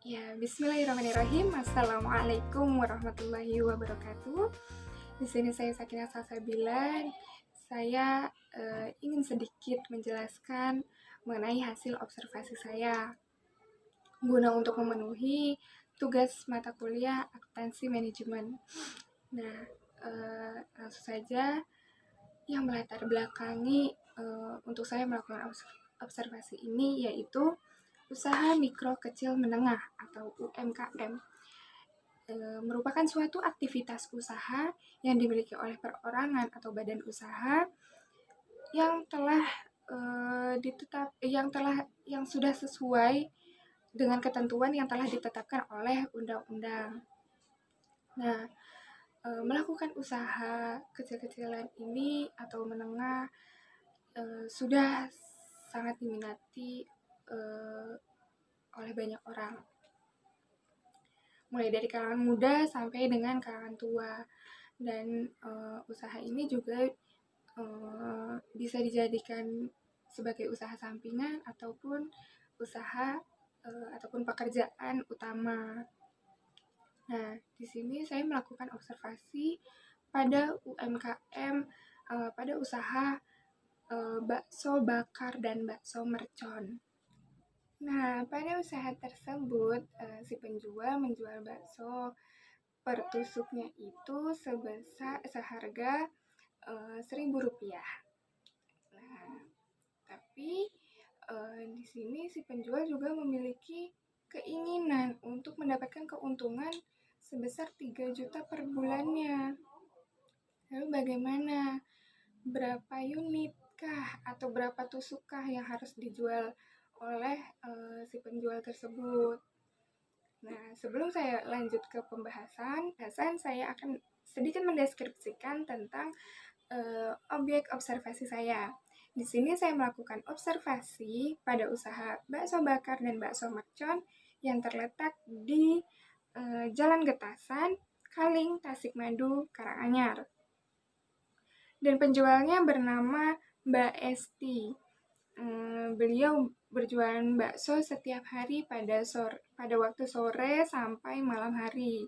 Ya, bismillahirrahmanirrahim. Assalamualaikum warahmatullahi wabarakatuh. Di sini saya Sakinah Salsabila. Saya ingin sedikit menjelaskan mengenai hasil observasi saya guna untuk memenuhi tugas mata kuliah akuntansi manajemen. Nah, langsung saja yang melatar belakangi untuk saya melakukan observasi ini yaitu usaha mikro kecil menengah atau UMKM merupakan suatu aktivitas usaha yang dimiliki oleh perorangan atau badan usaha yang telah yang sudah sesuai dengan ketentuan yang telah ditetapkan oleh undang-undang. Nah, melakukan usaha kecil-kecilan ini atau menengah sudah sangat diminati oleh banyak orang, mulai dari kalangan muda sampai dengan kalangan tua. Dan usaha ini juga bisa dijadikan sebagai usaha sampingan ataupun usaha ataupun pekerjaan utama. Nah, di sini saya melakukan observasi pada UMKM, pada usaha bakso bakar dan bakso mercon. Nah, pada usaha tersebut, si penjual menjual bakso per tusuknya itu seharga Rp1.000. Nah, tapi di sini si penjual juga memiliki keinginan untuk mendapatkan keuntungan sebesar 3 juta per bulannya. Lalu bagaimana? Berapa unit kah atau berapa tusuk kah yang harus dijual oleh si penjual tersebut? Nah, sebelum saya lanjut ke pembahasan, saya akan sedikit mendeskripsikan tentang objek observasi saya. Di sini saya melakukan observasi pada usaha bakso bakar dan bakso mercon yang terletak di Jalan Getasan, Kaling, Tasikmadu, Karanganyar. Dan penjualnya bernama Mbak Esti. Beliau berjualan bakso setiap hari pada waktu sore sampai malam hari.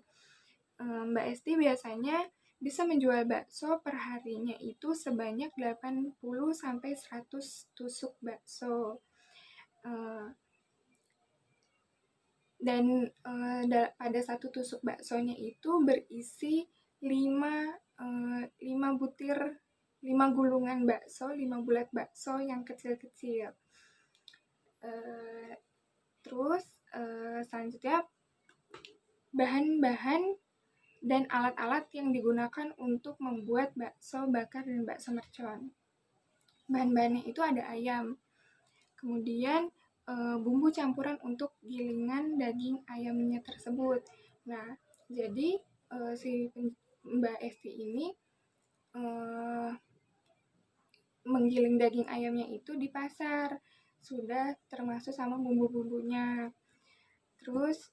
Mbak Esti biasanya bisa menjual bakso per harinya itu sebanyak 80 sampai 100 tusuk bakso. Dan pada satu tusuk baksonya itu berisi 5 gulungan bakso, 5 bulat bakso yang kecil-kecil. Terus selanjutnya bahan-bahan dan alat-alat yang digunakan untuk membuat bakso bakar dan bakso mercon. Bahan-bahannya itu ada ayam, kemudian bumbu campuran untuk gilingan daging ayamnya tersebut. Nah, jadi si Mbak Esti ini menggiling daging ayamnya itu di pasar, sudah termasuk sama bumbu-bumbunya. Terus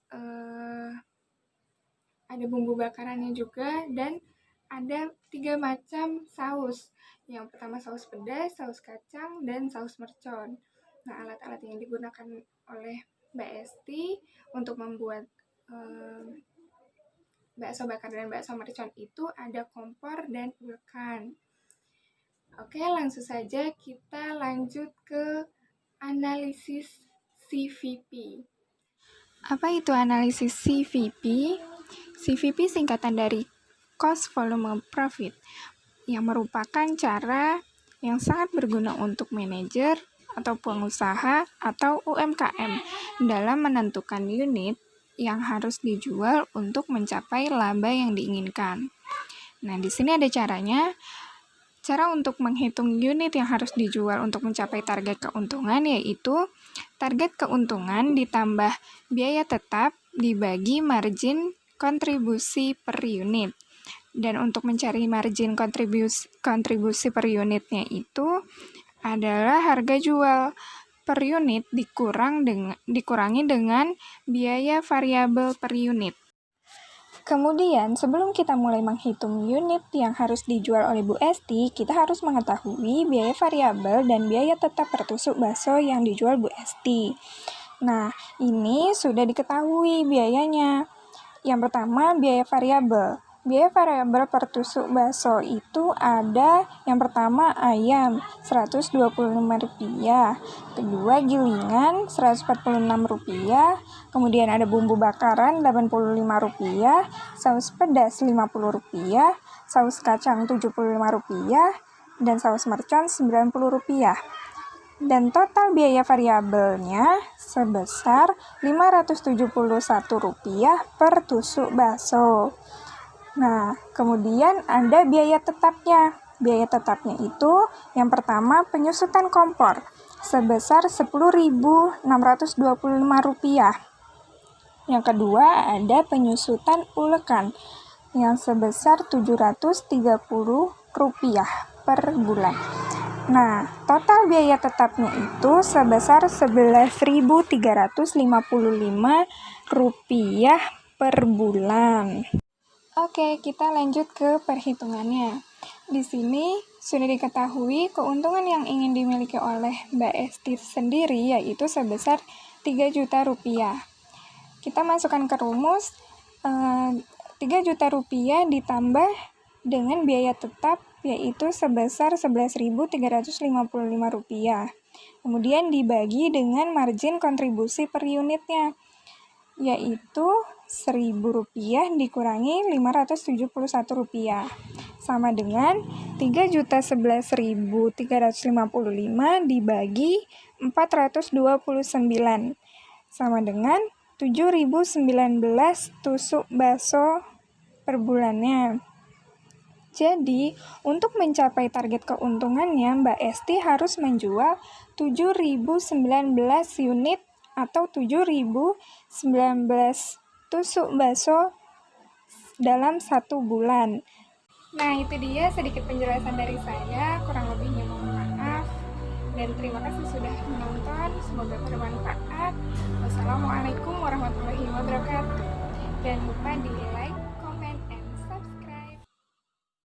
ada bumbu bakarannya juga dan ada 3 macam saus. Yang pertama saus pedas, saus kacang, dan saus mercon. Nah, alat-alat yang digunakan oleh Mbak Esti untuk membuat bakso bakar dan bakso mercon itu ada kompor dan ulkan. Oke, langsung saja kita lanjut ke analisis CVP. Apa itu analisis CVP? CVP singkatan dari Cost Volume Profit, yang merupakan cara yang sangat berguna untuk manajer atau pengusaha atau UMKM dalam menentukan unit yang harus dijual untuk mencapai laba yang diinginkan. Nah, di sini ada caranya. Cara untuk menghitung unit yang harus dijual untuk mencapai target keuntungan yaitu target keuntungan ditambah biaya tetap dibagi margin kontribusi per unit. Dan untuk mencari margin kontribusi per unitnya itu adalah harga jual per unit dikurangi dengan biaya variabel per unit. Kemudian, sebelum kita mulai menghitung unit yang harus dijual oleh Bu Esti, kita harus mengetahui biaya variabel dan biaya tetap per tusuk bakso yang dijual Bu Esti. Nah, ini sudah diketahui biayanya. Yang pertama, biaya variabel. Biaya variabel per tusuk bakso itu ada yang pertama ayam Rp125, kedua gilingan Rp146, kemudian ada bumbu bakaran Rp85, saus pedas Rp50, saus kacang Rp75, dan saus mercon Rp90. Dan total biaya variabelnya sebesar Rp571 per tusuk bakso. Nah, kemudian ada biaya tetapnya. Biaya tetapnya itu yang pertama penyusutan kompor sebesar Rp10.625. Yang kedua ada penyusutan ulekan yang sebesar Rp730 per bulan. Nah, total biaya tetapnya itu sebesar Rp11.355 per bulan. Oke, kita lanjut ke perhitungannya. Di sini sudah diketahui keuntungan yang ingin dimiliki oleh Mbak Esti sendiri yaitu sebesar Rp3 juta. Kita masukkan ke rumus, Rp3 juta ditambah dengan biaya tetap yaitu sebesar Rp11.355. Kemudian dibagi dengan margin kontribusi per unitnya, yaitu Rp1.000 dikurangi Rp571, sama dengan Rp3.011.355 dibagi 429, sama dengan 7.019 tusuk bakso per bulannya. Jadi, untuk mencapai target keuntungannya, Mbak Esti harus menjual 7.019 unit atau 7.019 tusuk bakso dalam 1 bulan. Nah, itu dia sedikit penjelasan dari saya, kurang lebihnya mohon maaf. Dan terima kasih sudah menonton, semoga bermanfaat. Wassalamualaikum warahmatullahi wabarakatuh. Jangan lupa di like,